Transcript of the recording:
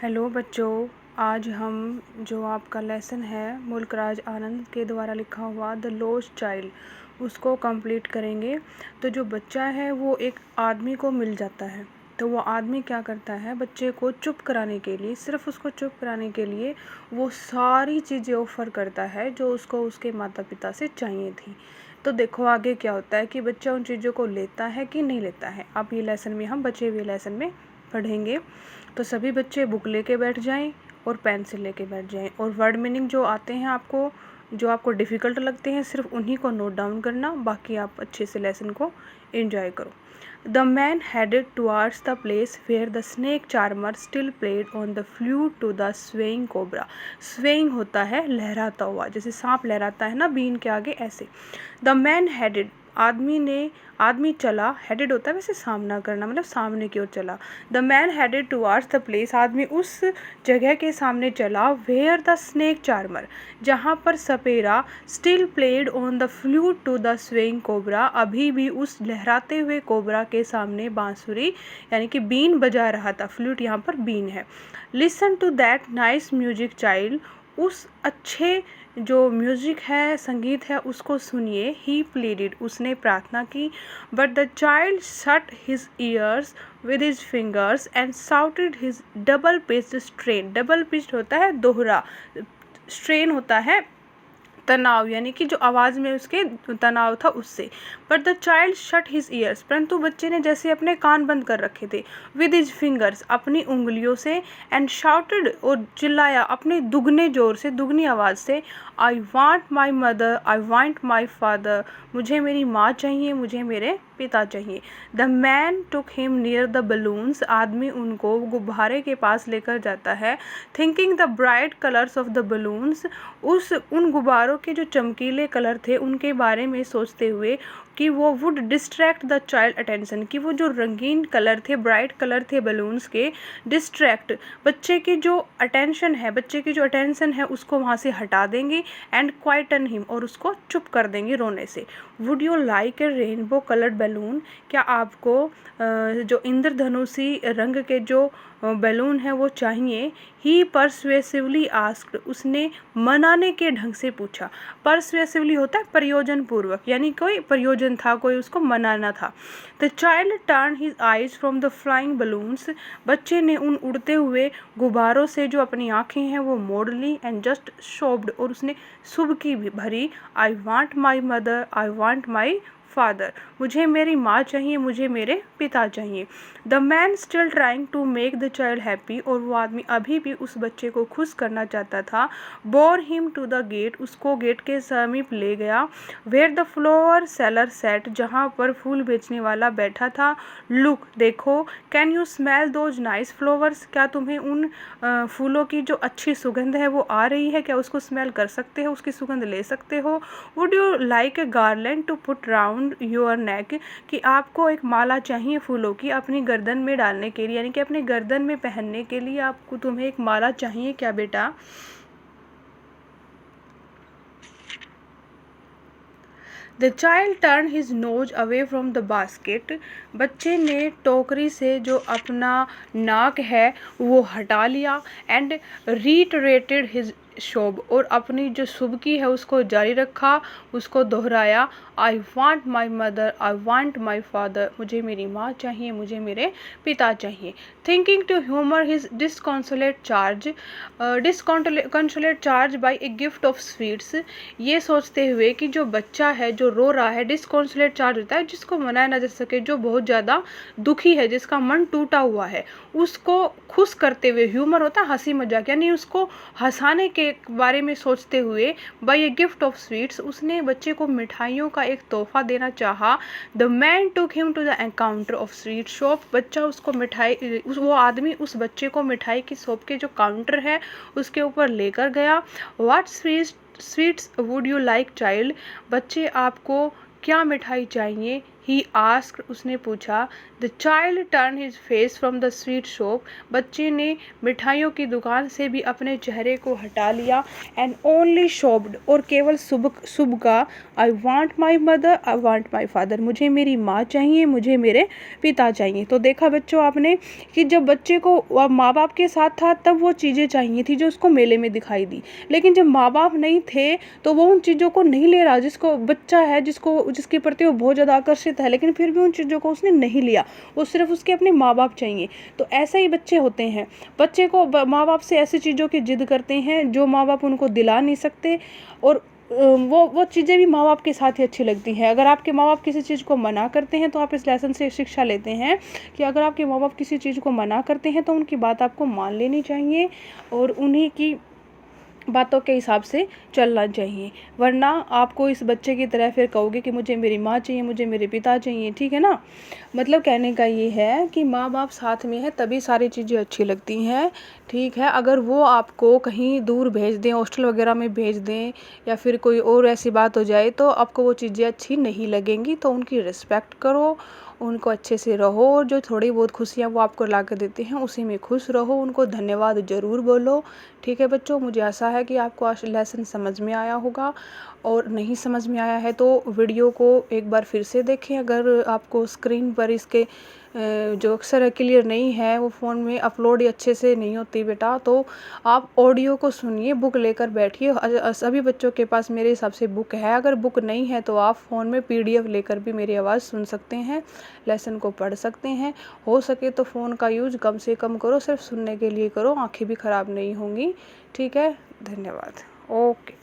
Hello बच्चों, आज हम जो आपका लेसन है मुल्क राज आनंद के द्वारा लिखा हुआ द लॉस्ट चाइल्ड उसको कंप्लीट करेंगे। तो जो बच्चा है वो एक आदमी को मिल जाता है, तो वो आदमी क्या करता है, बच्चे को चुप कराने के लिए, सिर्फ उसको चुप कराने के लिए वो सारी चीज़ें ऑफ़र करता है जो उसको उसके माता पिता से चाहिए थी। तो देखो आगे क्या होता है कि बच्चा उन चीज़ों को लेता है कि नहीं लेता है। अब ये लेसन में हम बचे हुए लेसन में पढ़ेंगे। तो सभी बच्चे बुक लेके बैठ जाएं और पेंसिल लेके बैठ जाएं, और वर्ड मीनिंग जो आते हैं आपको, जो आपको डिफ़िकल्ट लगते हैं, सिर्फ उन्हीं को नोट डाउन करना, बाकी आप अच्छे से लेसन को एंजॉय करो। The man headed towards the place where the snake charmer still played on the flute to the swaying cobra. Swaying होता है लहराता हुआ, जैसे सांप लहराता है ना बीन के आगे, ऐसे। द मैन हेडेड, आदमी चला, हेडेड होता है वैसे सामना करना, मतलब सामने की ओर चला। The man headed towards the place, आदमी उस जगह के सामने चला, वेयर द स्नेक चार्मर, जहाँ पर सपेरा, still played on the flute to the swaying cobra, अभी भी उस लहराते हुए कोबरा के सामने बांसुरी यानी कि बीन बजा रहा था। फ्लूट यहाँ पर बीन है। Listen to that nice music child, उस अच्छे जो म्यूजिक है, संगीत है, उसको सुनिए। ही प्लीडेड, उसने प्रार्थना की। But the child shut his years with his fingers and shouted his double pitched strain. Double pitched होता है दोहरा, स्ट्रेन होता है तनाव, यानी कि जो आवाज़ में उसके तनाव था उससे। But the child shut his years, परंतु बच्चे ने जैसे अपने कान बंद कर रखे थे। विद हिज फिंगर्स, अपनी उंगलियों से। एंड शाउटेड, और चिल्लाया अपने दुगने जोर से, दुगनी आवाज़ से। आई want my mother, I want my father, मुझे मेरी माँ चाहिए, मुझे मेरे पिता चाहिए। The man took him near the balloons, आदमी उनको गुब्बारे के पास लेकर जाता है। Thinking the bright colours of the balloons, उन गुब्बारों के जो चमकीले कलर थे उनके बारे में सोचते हुए कि वो would distract the child attention, कि वो जो रंगीन कलर थे, ब्राइट कलर थे बलून्स के, डिस्ट्रैक्ट, बच्चे की जो अटेंशन है, बच्चे की जो अटेंशन है उसको वहाँ से हटा देंगे। एंड क्वाइटन हिम, और उसको चुप कर देंगे रोने से। Would you like A rainbow coloured balloon, क्या आपको जो इंद्रधनुषी रंग के जो बैलून है वो चाहिए। ही परसुएसिवली आस्क्ड, उसने मनाने के ढंग से पूछा। परसुएसिवली होता है प्रयोजन पूर्वक, यानी कोई प्रयोजन था, कोई उसको मनाना था। The child turn his eyes from the flying balloons, बच्चे ने उन उड़ते हुए गुब्बारों से जो अपनी आंखें हैं वो मोड़ ली। एंड जस्ट शोब्ड, और उसने शुभ की भी भरी। I want my mother, I want my father, मुझे मेरी माँ चाहिए, मुझे मेरे पिता चाहिए। The man still trying to make the child happy, और वो आदमी अभी भी उस बच्चे को खुश करना चाहता था। Bore him to the gate, उसको गेट के समीप ले गया। Where the flower seller sat, जहाँ पर फूल बेचने वाला बैठा था। लुक, देखो। Can you smell those nice flowers, क्या तुम्हें उन फूलों की जो अच्छी सुगंध है वो आ रही है, क्या उसको स्मेल कर सकते हो, उसकी सुगंध ले सकते हो। Would you like a garland to put round your neck, कि आपको एक माला चाहिए फूलों की अपनी गर्दन में डालने के लिए, यानी कि अपने गर्दन में पहनने के लिए आपको, तुम्हें एक माला चाहिए क्या बेटा। The child turn his nose away from the basket, बच्चे ने टोकरी से जो अपना नाक है वो हटा लिया। एंड रीटरेटेड हिज शोब, और अपनी जो शुभकी है उसको जारी रखा, उसको दोहराया। I want my mother, I want my father, मुझे मेरी माँ चाहिए, मुझे मेरे पिता चाहिए। Thinking to humour his disconsolate charge by a gift of sweets, ये सोचते हुए कि जो बच्चा है जो रो रहा है, डिसकॉन्सोलेट चार्ज होता है जिसको मनाया ना जा सके, जो बहुत ज़्यादा दुखी है, जिसका मन टूटा हुआ है, उसको खुश करते हुए, ह्यूमर होता है हंसी मजाक, यानी उसको हंसाने के बारे में सोचते हुए, buy a gift of sweets, उसने बच्चे को मिठाइयों का एक तोहफा देना चाहा। The man took him to the counter of sweet shop, बच्चा उसको मिठाई, वो आदमी उस बच्चे को मिठाई की शॉप के जो काउंटर है उसके ऊपर लेकर गया। What sweets would you like child, बच्चे आपको क्या मिठाई चाहिए। ही आस्क्ड, उसने पूछा। The child turn his face from the sweet shop, बच्चे ने मिठाइयों की दुकान से भी अपने चेहरे को हटा लिया। एंड ओनली शॉप्ड, और केवल शुभ का, I want my mother, I want my father, मुझे मेरी माँ चाहिए, मुझे मेरे पिता चाहिए। तो देखा बच्चों आपने कि जब बच्चे को माँ बाप के साथ था तब वो चीज़ें चाहिए थी जो उसको मेले में दिखाई दी, लेकिन जब माँ बाप नहीं थे तो वो उन चीज़ों को नहीं ले रहा। जिसको बच्चा है, जिसके प्रति वो बहुत ज़्यादा आकर्षित है, लेकिन फिर भी उन चीज़ों को उसने नहीं लिया, वो सिर्फ उसके अपने माँ बाप चाहिए। तो ऐसे ही बच्चे होते हैं, बच्चे को माँ बाप से ऐसी चीज़ों की जिद करते हैं जो माँ बाप उनको दिला नहीं सकते, और वो चीज़ें भी माँ बाप के साथ ही अच्छी लगती हैं। अगर आपके माँ बाप किसी चीज़ को मना करते हैं तो आप इस लेसन से शिक्षा लेते हैं कि अगर आपके माँ बाप किसी चीज़ को मना करते हैं तो उनकी बात आपको मान लेनी चाहिए और उन्हीं की बातों के हिसाब से चलना चाहिए, वरना आपको इस बच्चे की तरह फिर कहोगे कि मुझे मेरी माँ चाहिए, मुझे मेरे पिता चाहिए। ठीक है ना। मतलब कहने का ये है कि माँ बाप साथ में है तभी सारी चीज़ें अच्छी लगती हैं। ठीक है, अगर वो आपको कहीं दूर भेज दें, हॉस्टल वगैरह में भेज दें, या फिर कोई और ऐसी बात हो जाए तो आपको वो चीज़ें अच्छी नहीं लगेंगी। तो उनकी रिस्पेक्ट करो, उनको अच्छे से रहो, और जो थोड़ी बहुत खुशियाँ वो आपको ला कर देते हैं उसी में खुश रहो, उनको धन्यवाद ज़रूर बोलो। ठीक है बच्चों, मुझे आशा है कि आपको आज लेसन समझ में आया होगा, और नहीं समझ में आया है तो वीडियो को एक बार फिर से देखें। अगर आपको स्क्रीन पर इसके जो अक्षर है क्लियर नहीं है, वो फ़ोन में अपलोड अच्छे से नहीं होती बेटा, तो आप ऑडियो को सुनिए, बुक लेकर बैठिए। सभी बच्चों के पास मेरे हिसाब से बुक है, अगर बुक नहीं है तो आप फ़ोन में PDF लेकर भी मेरी आवाज़ सुन सकते हैं, लेसन को पढ़ सकते हैं। हो सके तो फ़ोन का यूज़ कम से कम करो, सिर्फ सुनने के लिए करो, आँखें भी ख़राब नहीं होंगी। ठीक है, धन्यवाद। ओके।